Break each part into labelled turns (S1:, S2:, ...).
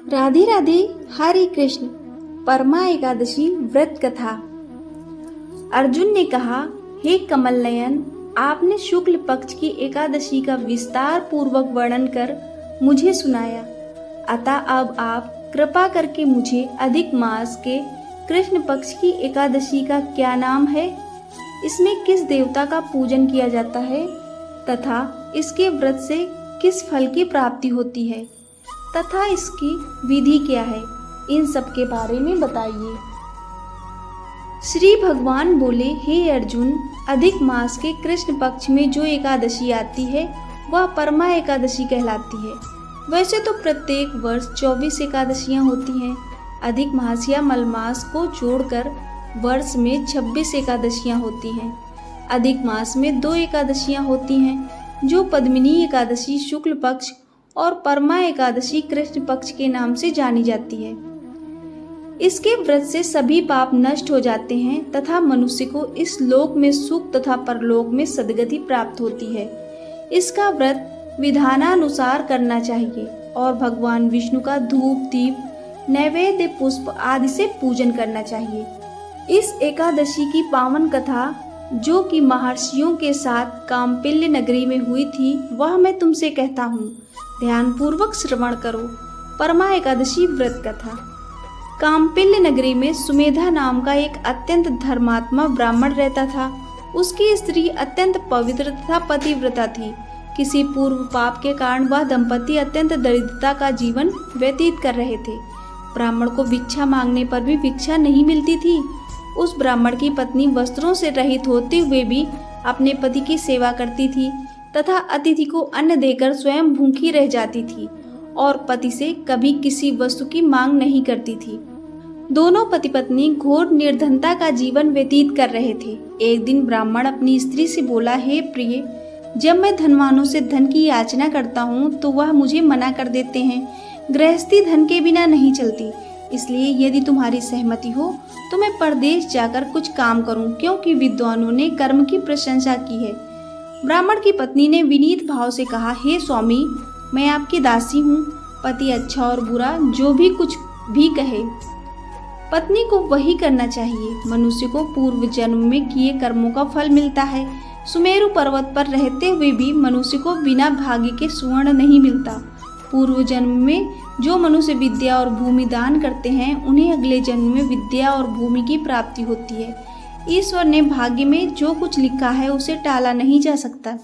S1: राधे राधे। हरे कृष्ण। परमा एकादशी व्रत कथा। अर्जुन ने कहा, हे कमल नयन, आपने शुक्ल पक्ष की एकादशी का विस्तार पूर्वक वर्णन कर मुझे सुनाया, अतः अब आप कृपा करके मुझे अधिक मास के कृष्ण पक्ष की एकादशी का क्या नाम है, इसमें किस देवता का पूजन किया जाता है तथा इसके व्रत से किस फल की प्राप्ति होती है तथा इसकी विधि क्या है, इन सब के बारे में बताइए। श्री भगवान बोले, हे अर्जुन, अधिक मास के कृष्ण पक्ष में जो एकादशी आती है वह परमा एकादशी कहलाती है। वैसे तो प्रत्येक वर्ष 24 एकादशियां होती हैं। अधिक मास या मलमास को जोड़कर वर्ष में 26 एकादशियां होती हैं। अधिक मास में 2 एकादशियां होती हैं जो पद्मिनी एकादशी शुक्ल पक्ष और परमा एकादशी कृष्ण पक्ष के नाम से जानी जाती है। इसके व्रत से सभी पाप नष्ट हो जाते हैं तथा मनुष्य को इस लोक में सुख तथा परलोक में सद्गति प्राप्त होती है। इसका व्रत विधानानुसार करना चाहिए और भगवान विष्णु का धूप दीप नैवेद्य पुष्प आदि से पूजन करना चाहिए। इस एकादशी की पावन कथा जो कि महर्षियों के साथ कामपिल्य नगरी में हुई थी, वह मैं तुमसे कहता हूँ, ध्यान पूर्वक श्रवण करो। परमा एकादशी व्रत कथा। कामपिल्य नगरी में सुमेधा नाम का एक अत्यंत धर्मात्मा ब्राह्मण रहता था। उसकी स्त्री अत्यंत पवित्र तथा पतिव्रता थी। किसी पूर्व पाप के कारण वह दंपति अत्यंत दरिद्रता का जीवन व्यतीत कर रहे थे। ब्राह्मण को भिक्षा मांगने पर भी भिक्षा नहीं मिलती थी। उस ब्राह्मण की पत्नी वस्त्रों से रहित होते हुए भी अपने पति की सेवा करती थी तथा अतिथि को अन्न देकर स्वयं भूखी रह जाती थी और पति से कभी किसी वस्तु की मांग नहीं करती थी। दोनों पति पत्नी घोर निर्धनता का जीवन व्यतीत कर रहे थे। एक दिन ब्राह्मण अपनी स्त्री से बोला, हे प्रिय, जब मैं धनवानों से धन की याचना करता हूँ तो वह मुझे मना कर देते हैं। गृहस्थी धन के बिना नहीं चलती, इसलिए यदि तुम्हारी सहमति हो तो मैं परदेश जाकर कुछ काम करूं, क्योंकि विद्वानों ने कर्म की प्रशंसा की है। ब्राह्मण की पत्नी ने विनीत भाव से कहा, हे स्वामी, मैं आपकी दासी हूँ। पति अच्छा और बुरा जो भी कुछ भी कहे, पत्नी को वही करना चाहिए। मनुष्य को पूर्व जन्म में किए कर्मों का फल मिलता है। सुमेरु पर्वत पर रहते हुए भी मनुष्य को बिना भाग्य के स्वर्ण नहीं मिलता। पूर्व जन्म में जो मनुष्य विद्या और भूमि दान करते हैं, उन्हें अगले जन्म में विद्या और भूमि की प्राप्ति होती है। ईश्वर ने भाग्य में जो कुछ लिखा है उसे टाला नहीं जा सकता।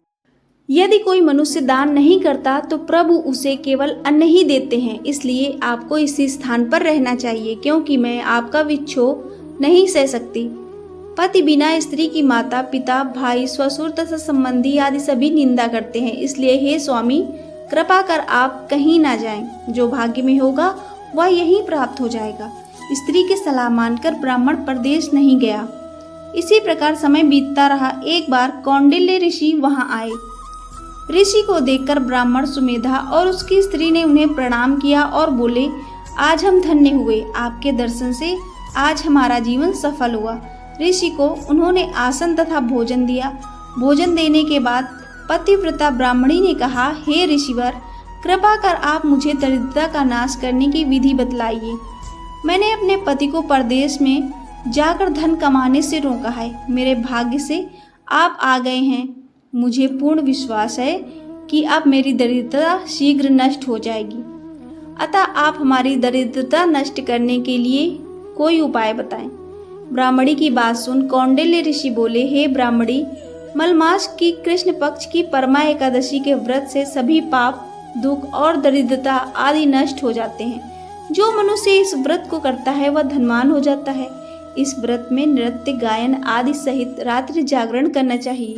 S1: यदि कोई मनुष्य दान नहीं करता तो प्रभु उसे केवल अन्न ही देते हैं। इसलिए आपको इसी स्थान पर रहना चाहिए, क्योंकि मैं आपका विक्षोभ नहीं सह सकती। पति बिना स्त्री की माता पिता भाई ससुर तथा संबंधी आदि सभी निंदा करते हैं। इसलिए हे स्वामी, कृपा कर आप कहीं ना जाएं। जो भाग्य में होगा वह यहीं प्राप्त हो जाएगा। स्त्री की सलाह मानकर ब्राह्मण परदेश नहीं गया। इसी प्रकार समय बीतता रहा। एक बार कौंडिल्य ऋषि वहां आए। ऋषि को देखकर ब्राह्मण सुमेधा और उसकी स्त्री ने उन्हें प्रणाम किया और बोले, आज हम धन्य हुए। आपके दर्शन से आज हमारा जीवन सफल हुआ। ऋषि को उन्होंने आसन तथा भोजन दिया। भोजन देने के बाद पतिव्रता ब्राह्मणी ने कहा, हे ऋषिवर, कृपा कर आप मुझे दरिद्रता का नाश करने की विधि बतलाइए। मैंने अपने पति को परदेश में जाकर धन कमाने से रोका है। मेरे भाग्य से आप आ गए हैं। मुझे पूर्ण विश्वास है कि अब मेरी दरिद्रता शीघ्र नष्ट हो जाएगी। अतः आप हमारी दरिद्रता नष्ट करने के लिए कोई उपाय बताएं। ब्राह्मणी की बात सुन कौंडिल्य ऋषि बोले, हे ब्राह्मणी, मलमास की कृष्ण पक्ष की परमा एकादशी के व्रत से सभी पाप दुख और दरिद्रता आदि नष्ट हो जाते हैं। जो मनुष्य इस व्रत को करता है वह धनवान हो जाता है। इस व्रत में नृत्य गायन आदि सहित रात्रि जागरण करना चाहिए।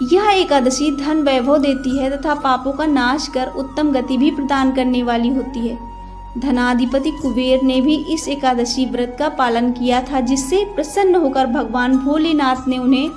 S1: यह एकादशी धन वैभव देती है तथा पापों का नाश कर उत्तम गति भी प्रदान करने वाली होती है। धनाधिपति कुबेर ने भी इस एकादशी व्रत का पालन किया था, जिससे प्रसन्न होकर भगवान भोलेनाथ ने उन्हें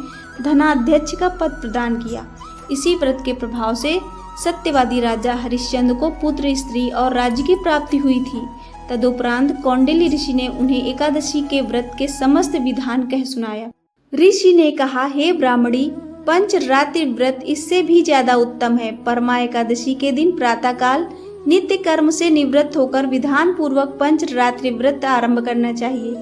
S1: धनाध्यक्ष का पद प्रदान किया। इसी व्रत के प्रभाव से सत्यवादी राजा हरिश्चंद्र को पुत्र स्त्री और राज्य की प्राप्ति हुई थी। तदुपरांत कौंडिल्य ऋषि ने उन्हें एकादशी के व्रत के समस्त विधान कह सुनाया। ऋषि ने कहा, हे ब्राह्मणी, पंच रात्रि व्रत इससे भी ज्यादा उत्तम है। परमा एकादशी के दिन प्रातःकाल नित्य कर्म से निवृत्त होकर विधान पूर्वक पंचरात्रि व्रत आरंभ करना चाहिए।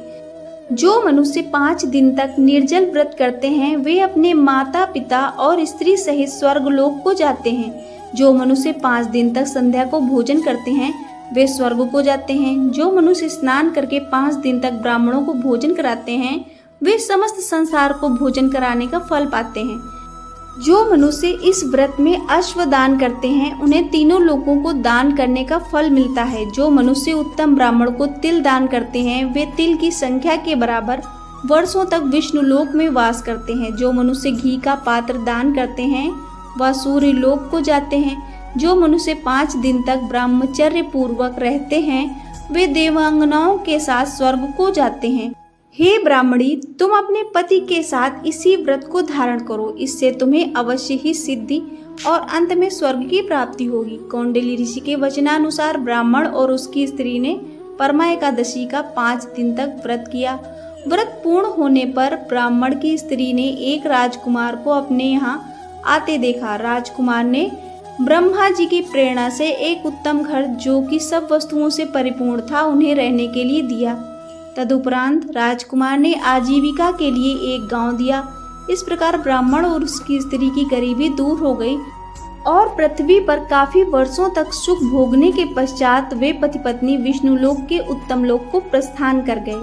S1: जो मनुष्य 5 दिन तक निर्जल व्रत करते हैं वे अपने माता पिता और स्त्री सहित स्वर्गलोक को जाते हैं। जो मनुष्य 5 दिन तक संध्या को भोजन करते हैं वे स्वर्ग को जाते हैं। जो मनुष्य स्नान करके 5 दिन तक ब्राह्मणों को भोजन कराते हैं वे समस्त संसार को भोजन कराने का फल पाते हैं। जो मनुष्य इस व्रत में अश्वदान करते हैं उन्हें तीनों लोगों को दान करने का फल मिलता है। जो मनुष्य उत्तम ब्राह्मण को तिल दान करते हैं वे तिल की संख्या के बराबर वर्षों तक विष्णु लोक में वास करते हैं। जो मनुष्य घी का पात्र दान करते हैं वह सूर्य लोक को जाते हैं। जो मनुष्य 5 दिन तक ब्रह्मचर्य पूर्वक रहते हैं वे देवांगनाओं के साथ स्वर्ग को जाते हैं। हे ब्राह्मणी, तुम अपने पति के साथ इसी व्रत को धारण करो, इससे तुम्हें अवश्य ही सिद्धि और अंत में स्वर्ग की प्राप्ति होगी। कौंडिल्य ऋषि के वचनानुसार ब्राह्मण और उसकी स्त्री ने परमा एकादशी का 5 दिन तक व्रत किया। व्रत पूर्ण होने पर ब्राह्मण की स्त्री ने एक राजकुमार को अपने यहाँ आते देखा। राजकुमार ने ब्रह्मा जी की प्रेरणा से एक उत्तम घर जो कि सब वस्तुओं से परिपूर्ण था उन्हें रहने के लिए दिया। तदुपरांत राजकुमार ने आजीविका के लिए एक गांव दिया। इस प्रकार ब्राह्मण और उसकी स्त्री की गरीबी दूर हो गई और पृथ्वी पर काफी वर्षों तक सुख भोगने के पश्चात वे पति पत्नी विष्णु लोक के उत्तम लोक को प्रस्थान कर गए।